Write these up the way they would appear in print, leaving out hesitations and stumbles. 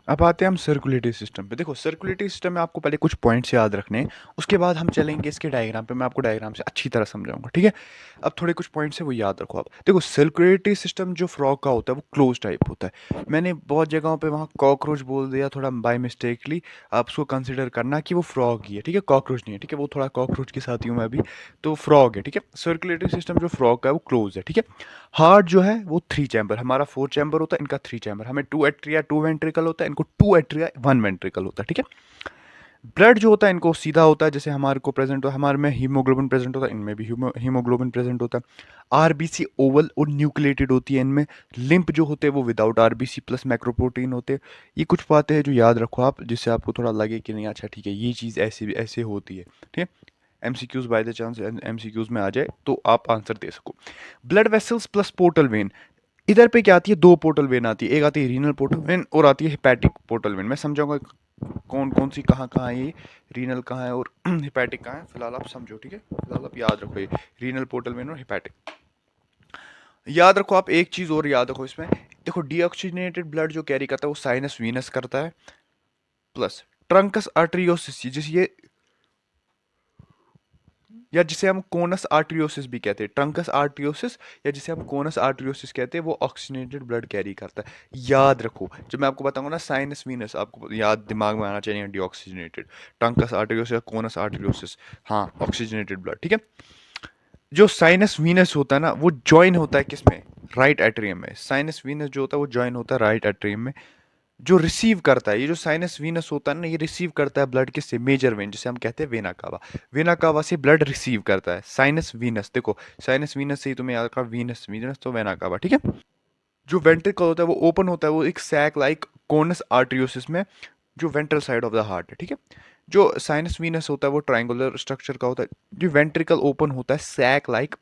अब आते हैं हम सर्कुलेटरी सिस्टम पे। देखो सर्कुलेटरी सिस्टम में आपको पहले कुछ पॉइंट्स याद रखने हैं, उसके बाद हम चलेंगे इसके डायग्राम पे। मैं आपको डायग्राम से अच्छी तरह समझाऊंगा, ठीक है। अब थोड़े कुछ पॉइंट्स है वो याद रखो आप। देखो सर्कुलेटरी सिस्टम जो फ्रॉग का होता है वो क्लोज टाइप होता है। मैंने बहुत जगहों पे वहाँ कॉकरोच बोल दिया थोड़ा बाय मिस्टेकली, आप उसको कंसिडर करना कि वो फ्रॉग ही है, ठीक है, कॉकरोच नहीं है, ठीक है। वो थोड़ा कॉकरोच के साथ ही हूँ मैं अभी, तो फ्रॉग है, ठीक है। सर्कुलेटरी सिस्टम जो फ्रॉग का है वो क्लोज है, ठीक है। हार्ट जो है वो 3 चैम्बर, हमारा 4 चैम्बर होता है, इनका 3 चैम्बर। हमें 2 एट्रिया 2 वेंट्रिकल होता है, इनको 2 एट्रिया 1 वेंट्रिकल होता है, ठीक है। ब्लड जो होता है इनको सीधा होता है, जैसे हमारे को प्रेजेंट हो, हमारे में हीमोग्लोबिन प्रेजेंट होता है, इनमें भी हीमोग्लोबिन प्रेजेंट होता है। आरबीसी ओवल और न्यूक्लिएटेड होती है इनमें। लिम्फ जो होते हैं वो विदाउट आरबीसी प्लस मैक्रोप्रोटीन होते हैं। ये कुछ बातें हैं जो याद रखो आप, जिससे आपको थोड़ा लगे कि नहीं अच्छा ठीक है ये चीज़ ऐसे भी ऐसे होती है, ठीक है। MCQs by the chance MCQs में आ जाए तो आप आंसर दे सको। Blood vessels plus portal vein, इधर पे क्या आती है, 2 पोर्टल वेन आती है, एक आती है रीनल पोर्टल वेन और आती है हिपैटिक पोर्टल वेन। मैं समझाऊंगा कौन कौन सी कहाँ कहाँ है ये, रीनल कहाँ है और हिपैटिक कहाँ है, फिलहाल आप समझो, ठीक है। फिलहाल आप याद रखो ये रीनल पोर्टल वेन और हिपैटिक। याद रखो आप एक चीज़ और याद रखो इसमें, देखो डीऑक्सीजनेटेड ब्लड जो कैरी करता है वो साइनस वीनस करता है, प्लस ट्रंकस आर्टरियोसिस, जिसे ये या जिसे हम कोनस आर्टरियोसिस भी कहते हैं, ट्रंकस आर्टरियोसिस या जिसे हम कोनस आर्टरियोसिस कहते हैं, वो ऑक्सीजनेटेड ब्लड कैरी करता है। याद रखो जब मैं आपको बताऊंगा ना साइनस वीनस, आपको याद दिमाग में आना चाहिए डीऑक्सीजनेटेड, ट्रंकस आर्टरियोसिस या कोनस आर्टरियोसिस, हाँ ऑक्सीजनेटेड ब्लड, ठीक है। जो साइनस वीनस होता है ना वो ज्वाइन होता है किसमें, राइट एट्रियम में। साइनस वीनस जो होता है वो ज्वाइन होता है राइट एट्रियम में। जो रिसीव करता है, ये जो साइनस वीनस होता है ना, ये रिसीव करता है ब्लड किससे, मेजर वेन जिसे हम कहते हैं वेना कावा। वेना कावा से ब्लड रिसीव करता है साइनस वीनस। देखो साइनस वीनस से ही तुम्हें याद रखा, वीनस वीनस तो वेना कावा, ठीक है। जो वेंट्रिकल होता है वो ओपन होता है, वो एक सैक लाइक कोनस आर्टरियोसिस में, जो ventral side of the heart है, ठीक है। जो साइनस वीनस होता है वो ट्रायंगुलर स्ट्रक्चर का होता है। जो वेंट्रिकल ओपन होता है सैक लाइक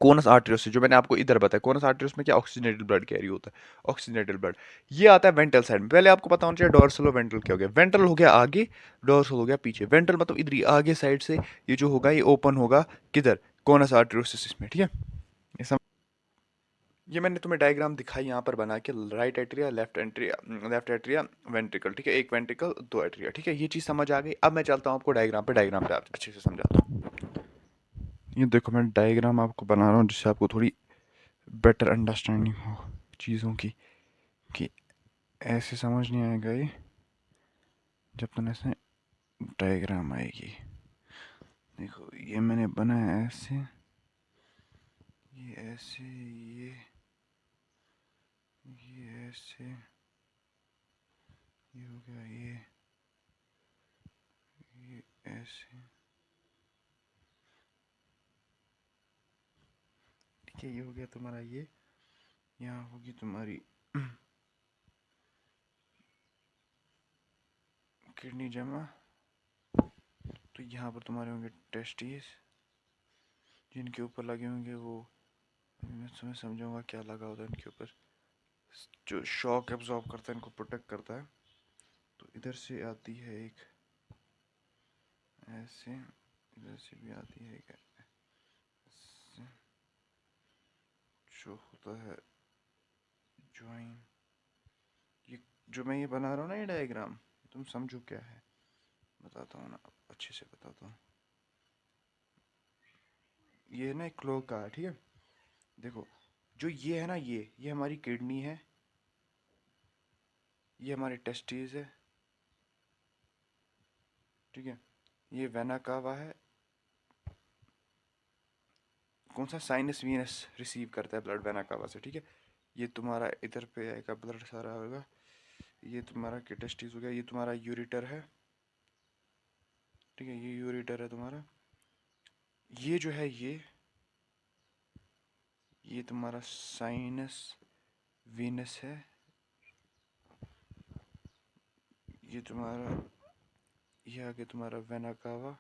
कोनस आर्टरियोसिस, जो मैंने आपको इधर बताया, कोनस आर्टरियोस में क्या ऑक्सीजनेटेड ब्लड कैरी होता है, ऑक्सीजनेटेड ब्लड। ये आता है वेंट्रल साइड में। पहले आपको पता होना चाहिए डोर्सल और वेंट्रल क्या हो गया। वेंट्रल हो गया आगे, डोर्सल हो गया पीछे। वेंट्रल मतलब इधर ही आगे साइड से ये जो होगा ये ओपन होगा किधर, कोनस आर्टरियोसिस में, ठीक है। ये सम... ये मैंने तुम्हें डायग्राम दिखाई यहाँ पर बना के, right atria left Entria, left atria ventricle, ठीक है, एक वेंट्रिकल 2 एट्रिया, ठीक है। ये चीज़ समझ आ गई। अब मैं चलता हूँ आपको डायग्राम पे आप अच्छे से समझाता हूँ। ये देखो मैं डायग्राम आपको बना रहा हूँ जिससे आपको थोड़ी बेटर अंडरस्टैंडिंग हो चीज़ों की, कि ऐसे समझ नहीं आएगा ये जब तक ऐसे डायग्राम आएगी। देखो ये मैंने बनाया ऐसे, ये ऐसे, ये ऐसे, ये हो गया ये ऐसे, ठीक है। ये हो गया तुम्हारा ये, यहाँ होगी तुम्हारी किडनी जमा, तो यहाँ पर तुम्हारे होंगे टेस्टिस, जिनके ऊपर लगे होंगे वो, मैं तुम्हें समझाऊंगा क्या लगा होता है इनके ऊपर, जो शॉक एब्जॉर्ब करता है, इनको प्रोटेक्ट करता है। तो इधर से आती है एक ऐसे, इधर से भी आती है एक ऐसे, जो होता है ज्वाइन। ये जो मैं ये बना रहा हूँ ना ये डायग्राम, तुम समझो क्या है, बताता हूँ ना, अच्छे से बताता हूँ। ये ना एक क्लोक का है, ठीक है। देखो जो ये है ना, ये हमारी किडनी है, ये हमारे टेस्टिस है, ठीक है। ये वेना कावा है, कौन सा, साइनस वीनस रिसीव करता है ब्लड वेना कावा से, ठीक है। ये तुम्हारा इधर पे आएगा ब्लड सारा होगा, ये तुम्हारा टेस्टिस हो गया, ये तुम्हारा यूरिटर है, ठीक है, ये यूरिटर है तुम्हारा। ये जो है ये तुम्हारा साइनस वीनस है, ये तुम्हारा, ये आगे तुम्हारा वेना कावा,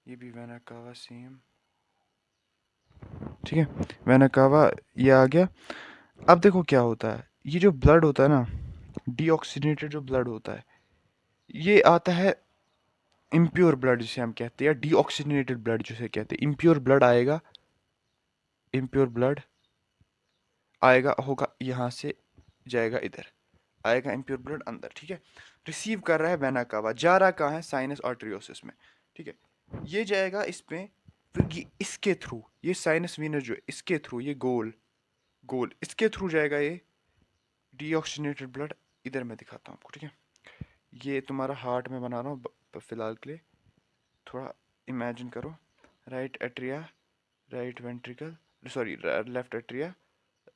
ये भी वेना कावा सेम, ठीक है। वेना कावा ये आ गया। अब देखो क्या होता है, ये जो ब्लड होता है ना, डीऑक्सीनेटेड जो ब्लड होता है, ये आता है इम्प्योर ब्लड जिसे हम कहते हैं, या डीऑक्सीनेटेड ब्लड जिसे कहते हैं। इम्प्योर ब्लड आएगा, इम्प्योर ब्लड आएगा होगा यहाँ से, जाएगा इधर, आएगा इम्प्योर ब्लड अंदर, ठीक है। रिसीव कर रहा है वेना कावा, जा रहा कहाँ है, साइनस आर्टरियोसिस में, ठीक है। ये जाएगा इसमें, फिर ये इसके थ्रू, ये साइनस वीनस जो है इसके थ्रू, ये गोल गोल इसके थ्रू जाएगा ये डीऑक्सीजनेटेड ब्लड। इधर मैं दिखाता हूँ आपको, ठीक है। ये तुम्हारा हार्ट में बना रहा हूँ फिलहाल के लिए, थोड़ा इमेजिन करो। Right atria, right ventricle, sorry left atria,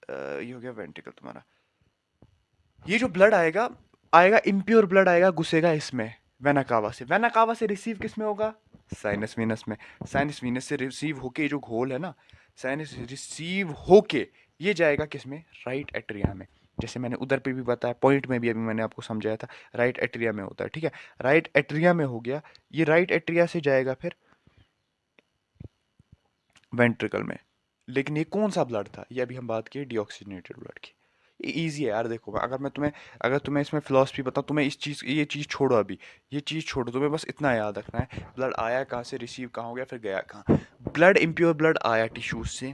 ये हो गया वेंट्रिकल तुम्हारा। ये जो ब्लड आएगा, आएगा इम्प्योर ब्लड आएगा, घुसेगा इसमें वेना कावा से। वेना कावा से रिसीव किस में होगा, साइनस वीनस में। साइनस वीनस से रिसीव होके, जो घोल है ना, साइनस रिसीव होके ये जाएगा किस में, राइट एट्रिया में। जैसे मैंने उधर पे भी बताया, पॉइंट में भी अभी मैंने आपको समझाया था, राइट एट्रिया में होता है, ठीक है। राइट एट्रिया में हो गया, ये राइट एट्रिया से जाएगा फिर वेंट्रिकल में। लेकिन ये कौन सा ब्लड था, ये अभी हम बात किए डीऑक्सीजनेटेड ब्लड की। ये ईजी है यार, देखो अगर तुम्हें इसमें फिलॉसफी बताऊँ, तुम्हें इस चीज़, ये चीज़ छोड़ो अभी, ये चीज़ छोड़ो, तुम्हें बस इतना याद रखना है, ब्लड आया कहाँ से, रिसीव कहाँ हो गया, फिर गया कहाँ। ब्लड, इम्प्योर ब्लड आया टिश्यूज से,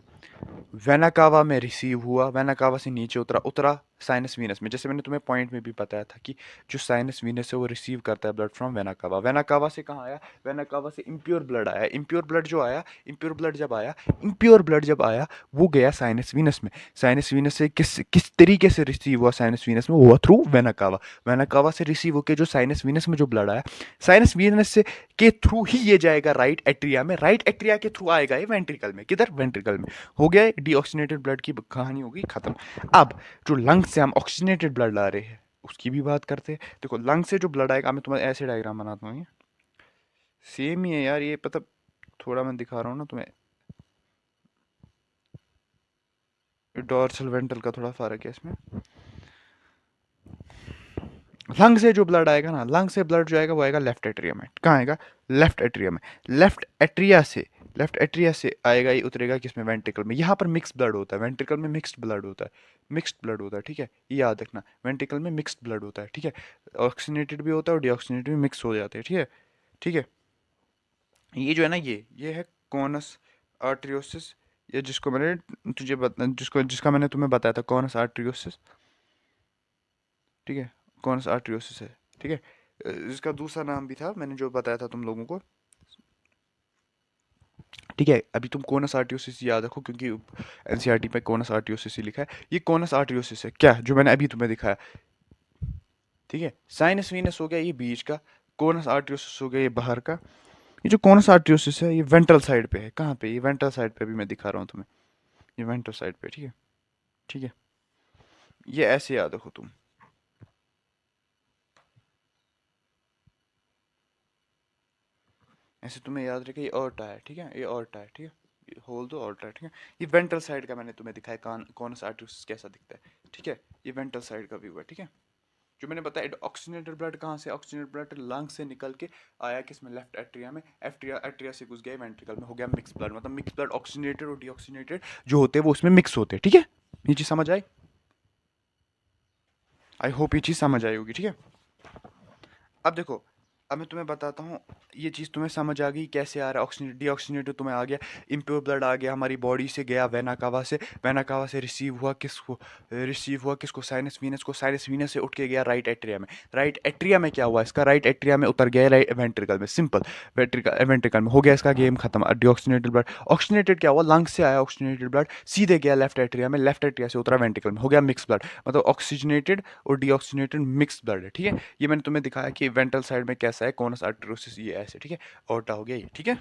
वेना कावा में रिसीव हुआ, वेना कावा से नीचे उतरा, उतरा साइनस वीनस में। जैसे मैंने तुम्हें पॉइंट में भी बताया था कि जो साइनस वीनस है वो रिसीव करता है blood from vena cava. Vena cava से कहाँ आया, वेना कावा से इम्प्योर ब्लड आया। इम्प्योर ब्लड जो आया, इम्प्योर ब्लड जब आया, इम्प्योर ब्लड जब आया वो गया साइनस वीनस में। साइनस वीनस से किस किस तरीके से रिसीव हुआ साइनस वीनस में, वो हुआ through vena cava. Vena cava से रिसीव होकर जो साइनस वीनस में जो ब्लड आया, साइनस वीनस से के थ्रू ही ये जाएगा राइट एट्रिया में। राइट एट्रिया के थ्रू आएगा ये वेंट्रिकल में। किधर, वेंट्रिकल में। हो गया डीऑक्सीजनेटेड ब्लड की कहानी होगी खत्म। अब जो लंग से हम ऑक्सीजनेटेड ब्लड ला रहे हैं उसकी भी बात करते हैं। देखो लंग से जो ब्लड आएगा, मैं तुम्हें ऐसे डायग्राम बनाता हूँ, ये सेम ही है यार, ये पता, थोड़ा मैं दिखा रहा हूँ ना तुम्हें, डॉर्सल वेंट्रल का थोड़ा फर्क है इसमें। लंग से जो ब्लड आएगा ना, लंग से ब्लड जो आएगा वो आएगा लेफ्ट एट्रिया में। कहाँ आएगा, लेफ्ट एट्रिया में। लेफ्ट एट्रिया से आएगा, ये उतरेगा किसमें, वेंट्रिकल में। यहाँ पर मिक्स ब्लड होता है, वेंट्रिकल में मिक्स्ड ब्लड होता है, मिक्स्ड ब्लड होता है, ठीक है। ये याद रखना, वेंट्रिकल में मिक्स्ड ब्लड होता है, ठीक है। ऑक्सीजनेटेड भी होता है और डीऑक्सीजनेटेड भी मिक्स हो जाते हैं, ठीक है, ठीक है। ये जो है ना, ये है कॉनस आर्टरियोसिस, ये जिसको मैंने जिसका मैंने तुम्हें बताया था, कॉनस आर्टरियोसिस, ठीक है। कॉनस आर्टरियोसिस है, ठीक है। इसका दूसरा नाम भी था, मैंने जो बताया था तुम लोगों को, ठीक है। अभी तुम कोनस आर्टियोसिस याद रखो, क्योंकि एनसीईआरटी पे कोनस आर्टियोसिस ही लिखा है। ये कोनस आर्टियोसिस है क्या, जो मैंने अभी तुम्हें दिखाया, ठीक है। साइनस वीनस हो गया ये बीच का, कोनस आर्टियोसिस हो गया ये बाहर का। ये जो कोनस आर्टियोसिस है ये वेंट्रल साइड पे है। कहाँ पे, ये वेंट्रल साइड पे भी मैं दिखा रहा हूँ तुम्हें, ये वेंट्रल साइड पे, ठीक है, ठीक है। ये ऐसे याद रखो तुम, ऐसे तुम्हें याद रखे, ये ऑर्टा है, ठीक है, ये ऑर्टा है, ठीक है, ये होल दो ऑर्टा है, ठीक है। ये वेंट्रल साइड का मैंने तुम्हें दिखाया, कॉनस आर्टियोसिस कैसा दिखता है, ठीक है। ये वेंट्रल साइड का व्यू है, ठीक है। जो मैंने बताया ऑक्सीजनेटेड ब्लड कहाँ से, ऑक्सीजनेटेड ब्लड लंग से निकल के आया किसमें, लेफ्ट एट्रिया में। एट्रिया एट्रिया से घुस गया वेंट्रिकल में, हो गया मिक्स ब्लड। मतलब मिक्स ब्लड ऑक्सीजनेटेड और डीऑक्सीजनेटेड जो होते हैं वो उसमें मिक्स होते हैं, ठीक है। ये चीज़ समझ आई, आई होप ये चीज़ समझ आई होगी, ठीक है। अब देखो, अब मैं तुम्हें बताता हूँ, ये चीज़ तुम्हें समझ आ गई कैसे आ रहा है ऑक्सीजन डीऑक्सीजनेटेड, तुम्हें आ गया। इम्प्योर ब्लड आ गया हमारी बॉडी से, गया वेना कावा से, वेना कावा से रिसीव हुआ किसको, साइनस वीनस को, साइनस वीनस से उठ के गया राइट एट्रिया में। राइट एट्रिया में क्या हुआ इसका, राइट एट्रिया में उतर गया राइट वेंट्रिकल में, सिंपल। वेंट्रिकल में हो गया इसका गेम खत्म। डीऑक्सीजनेटेड ब्लड, ऑक्सीजनेटेड क्या हुआ, लंग से आया ऑक्सीजनेटेड ब्लड, सीधे गया लेफ्ट एट्रिया में, लेफ्ट एट्रिया से उतरा वेंट्रिकल में, हो गया मिक्स ब्लड। मतलब ऑक्सीजनेटेड और डीऑक्सीजनेटेड मिक्स ब्लड है, ठीक है। ये मैंने तुम्हें दिखाया कि वेंट्रल साइड में कैसा है, कॉनस आर्टरियोसिस ये ऐसे, ठीक है। ऑर्टा हो गया ये, ठीक है।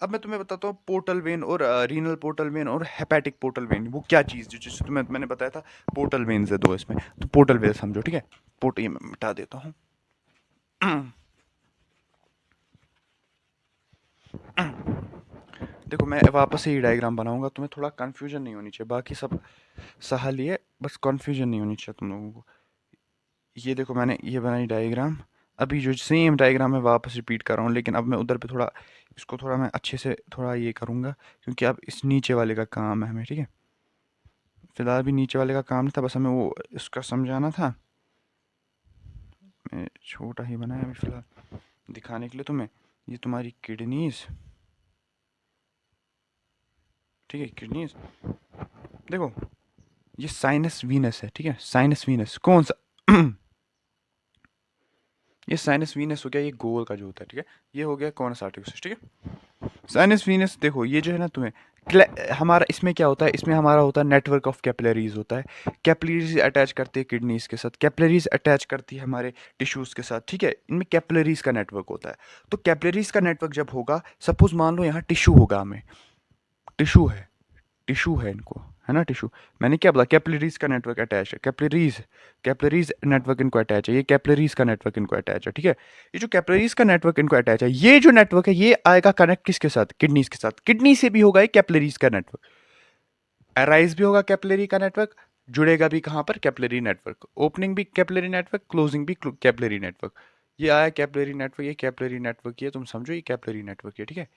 अब मैं तुम्हें बताता हूँ पोर्टल वेन और रीनल पोर्टल वेन और हेपेटिक पोर्टल वेन, वो क्या चीज़, जिससे तुम्हें मैंने बताया था पोर्टल वेन्स है दो इसमें, तो पोर्टल वेन समझो, ठीक है। पोर्ट ये मैं मिटा देता हूँ। देखो मैं वापस से ही डायग्राम बनाऊंगा, तुम्हें थोड़ा कन्फ्यूजन नहीं होनी चाहिए, बाकी सब सहाल ही है, बस कन्फ्यूजन नहीं होनी चाहिए तुम लोगों को। ये देखो मैंने ये बनाई डायग्राम, अभी जो सेम डायग्राम मैं वापस रिपीट कर रहा हूँ, लेकिन अब मैं उधर पे थोड़ा इसको थोड़ा मैं अच्छे से थोड़ा ये करूँगा, क्योंकि अब इस नीचे वाले का काम है हमें, ठीक है। फिलहाल भी नीचे वाले का काम नहीं था, बस हमें वो इसका समझाना था। मैं छोटा ही बनाया अभी फिलहाल दिखाने के लिए तुम्हें। ये तुम्हारी किडनीज, ठीक है, किडनीज। देखो ये साइनस वीनस है, ठीक है, साइनस वीनस कौन सा, ये साइनस वीनस हो गया, ये गोल का जो होता है, ठीक है। ये हो गया कॉनस आर्टरियोसिस, ठीक है। साइनस वीनस देखो, ये जो है ना तुम्हें हमारा इसमें क्या होता है, इसमें हमारा होता है नेटवर्क ऑफ कैपिलरीज होता है। कैपिलरीज अटैच करती है किडनीज के साथ, कैपिलरीज अटैच करती है हमारे टिश्यूज के साथ, ठीक है। इनमें कैपिलरीज का नेटवर्क होता है। तो कैपिलरीज का नेटवर्क जब होगा, सपोज मान लो यहाँ टिश्यू होगा, हमें टिश्यू है इनको, है ना टिश्यू। मैंने क्या बोला, कैपिलरीज का नेटवर्क अटैच है, कैपिलरीज नेटवर्क इनको अटैच है, ये कैपिलरीज का नेटवर्क इनको अटैच है, ठीक है। ये जो कैपिलरीज का नेटवर्क इनको अटैच है, ये जो नेटवर्क है ये आएगा कनेक्ट किसके साथ, किडनीज के साथ। किडनी से भी होगा ये कैपिलरीज का नेटवर्क, अराइज भी होगा कैपिलरी का नेटवर्क, जुड़ेगा भी कहाँ पर, कैपिलरी नेटवर्क। ओपनिंग भी कैपिलरी नेटवर्क, क्लोजिंग भी कैपिलरी नेटवर्क। ये आया कैपिलरी नेटवर्क, ये कैपिलरी नेटवर्क, ये तुम समझो ये कैपिलरी नेटवर्क है, ठीक है।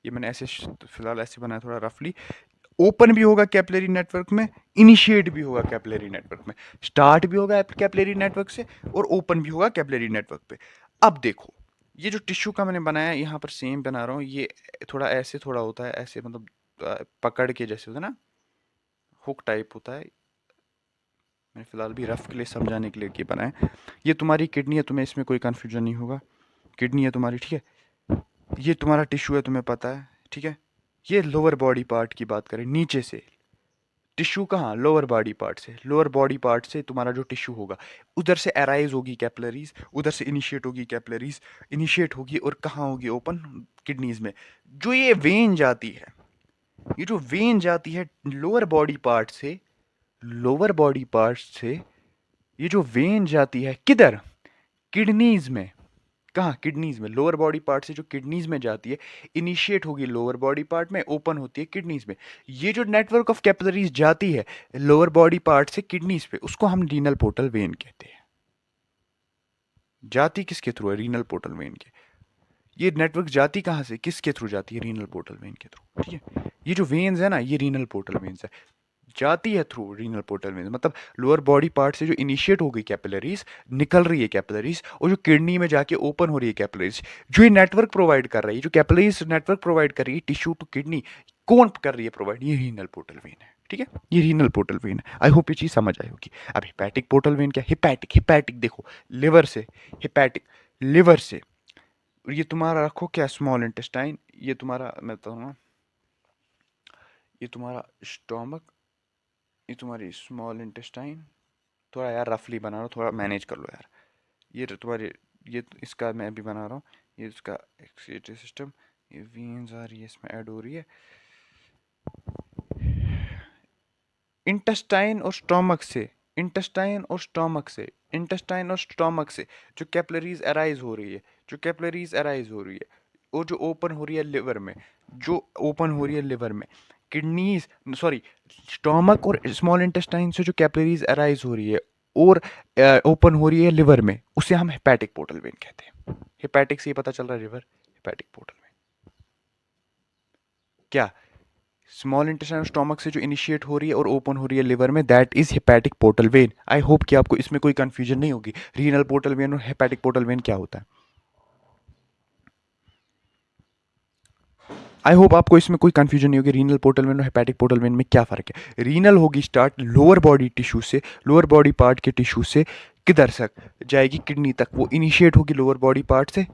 ये मैंने ऐसे फिलहाल ऐसे बनाया थोड़ा रफली। ओपन भी होगा कैपिलरी नेटवर्क में, इनिशिएट भी होगा कैपिलरी नेटवर्क में, स्टार्ट भी होगा कैपिलरी नेटवर्क से, और ओपन भी होगा कैपिलरी नेटवर्क पे। अब देखो, ये जो टिश्यू का मैंने बनाया यहाँ पर सेम बना रहा हूँ, ये थोड़ा ऐसे थोड़ा होता है, ऐसे मतलब पकड़ के जैसे होता है ना, हुक टाइप होता है। मैंने फिलहाल भी रफ के लिए समझाने के लिए ये बनाया। ये तुम्हारी किडनी है, तुम्हें इसमें कोई कन्फ्यूजन नहीं होगा, किडनी है तुम्हारी, ठीक है। ये तुम्हारा टिश्यू है, तुम्हें पता है, ठीक है। ये लोअर बॉडी पार्ट की बात करें, नीचे से टिश्यू कहाँ, लोअर बॉडी पार्ट से, लोअर बॉडी पार्ट से तुम्हारा जो टिश्यू होगा, उधर से अराइज होगी कैपिलरीज, उधर से इनिशिएट होगी कैपिलरीज, इनिशिएट होगी और कहाँ होगी, ओपन किडनीज में। जो ये वेन जाती है, ये जो वेन जाती है लोअर बॉडी पार्ट से, लोअर बॉडी पार्ट से ये जो वेन जाती है किधर, किडनीज में। कहाँ, किडनीज में, लोअर बॉडी पार्ट से जो किडनीज में जाती है, इनिशिएट होगी लोअर बॉडी पार्ट में, ओपन होती है किडनीज में। ये जो नेटवर्क ऑफ कैपिलरीज जाती है लोअर बॉडी पार्ट से किडनीज पे, उसको हम रीनल पोर्टल वेन कहते हैं। जाती किसके थ्रू है, रीनल पोर्टल वेन के। ये नेटवर्क जाती कहाँ से, किसके थ्रू जाती है, रीनल पोर्टल वेन के थ्रू, ठीक है। ये जो वेन्स है ना, ये रीनल पोर्टल वेन्स है, जाती है थ्रू रीनल पोर्टल वेन्स। मतलब लोअर बॉडी पार्ट से जो इनिशिएट हो गई कैपिलरीज, निकल रही है कैपिलरीज, और जो किडनी में जाके ओपन हो रही है कैपिलरीज, जो ये नेटवर्क प्रोवाइड कर रही है, जो कैपिलरीज नेटवर्क प्रोवाइड कर रही है टिश्यू टू किडनी, कौन कर रही है प्रोवाइड, ये रीनल पोर्टल वेन है, ठीक है। ये रीनल पोर्टल वेन है। आई होप ये चीज समझ आई होगी। अब हिपैटिक पोर्टल वेन क्या, हिपैटिक, हिपैटिक देखो, लिवर से, हिपैटिक लिवर से। ये तुम्हारा रखो क्या, स्मॉल इंटेस्टाइन, ये तुम्हारा मैं बताऊँ, ये तुम्हारा स्टोमक, ये तुम्हारी स्मॉल इंटेस्टाइन। थोड़ा यार रफली बना रहा हूँ, थोड़ा मैनेज कर लो यार। ये तुम्हारे, ये इसका मैं भी बना रहा हूँ, ये इसका एक्सक्रीटरी सिस्टम, ये वीन्स आ रही है, इसमें ऐड हो रही है। इंटेस्टाइन और स्टोमक से, इंटेस्टाइन और स्टोमक से, इंटेस्टाइन और स्टोमक से जो कैपिलरीज अराइज हो रही है, जो कैपिलरीज अराइज हो रही है, और जो ओपन हो रही है लिवर में, जो ओपन हो रही है लिवर में, किडनीज सॉरी, स्टोमक और स्मॉल इंटेस्टाइन से जो कैपिलरीज अराइज हो रही है और ओपन हो रही है लिवर में, उसे हम हेपेटिक पोर्टल वेन कहते हैं। हेपेटिक से ही पता चल रहा है लिवर, हेपेटिक पोर्टल वेन। क्या, स्मॉल इंटेस्टाइन स्टोमक से जो इनिशिएट हो रही है और ओपन हो रही है लिवर में, that is hepatic portal vein. I hope कि आपको इसमें कोई कंफ्यूजन नहीं होगी, रीनल पोर्टल वेन और हेपेटिक पोर्टल वेन क्या होता है। आई होप आपको इसमें कोई कंफ्यूजन नहीं होगी, रीनल पोर्टल वेन और हेपेटिक पोर्टल वेन में क्या फ़र्क है। रीनल होगी स्टार्ट लोअर बॉडी टिश्यू से, लोअर बॉडी पार्ट के टिश्यू से किधर तक जाएगी, किडनी तक। वो इनिशिएट होगी लोअर बॉडी पार्ट से,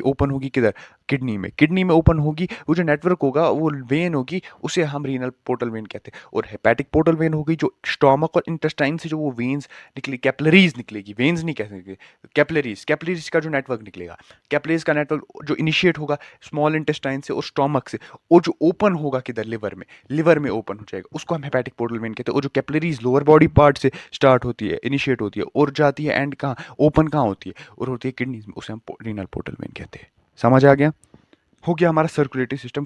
ओपन होगी किधर, किडनी में। किडनी में ओपन होगी, वो जो नेटवर्क होगा वो वेन होगी, उसे हम रीनल पोर्टल वेन कहते हैं। और हेपेटिक पोर्टल वेन होगी जो स्टोमक और इंटेस्टाइन से जो वो वेन्स निकली, कैपिलरीज निकलेगी, वेन्स नहीं कह सकते, कैपिलरीज, कैपिलरीज का जो नेटवर्क निकलेगा, कैपिलरीज का नेटवर्क जो इनिशिएट होगा स्मॉल इंटेस्टाइन से और स्टोमक से, और जो ओपन होगा किधर, लिवर में, लिवर में ओपन हो जाएगा, उसको हम हेपेटिक पोर्टल वेन कहते हैं। और जो कैपिलरीज लोअर बॉडी पार्ट से स्टार्ट होती है, इनिशिएट होती है और जाती है एंड कहाँ, ओपन कहाँ होती है, और होती है किडनीज में, उसे हम रीनल पोर्टल वेन कहते हैं। समझ आ गया, हो गया हमारा सर्कुलेटरी सिस्टम।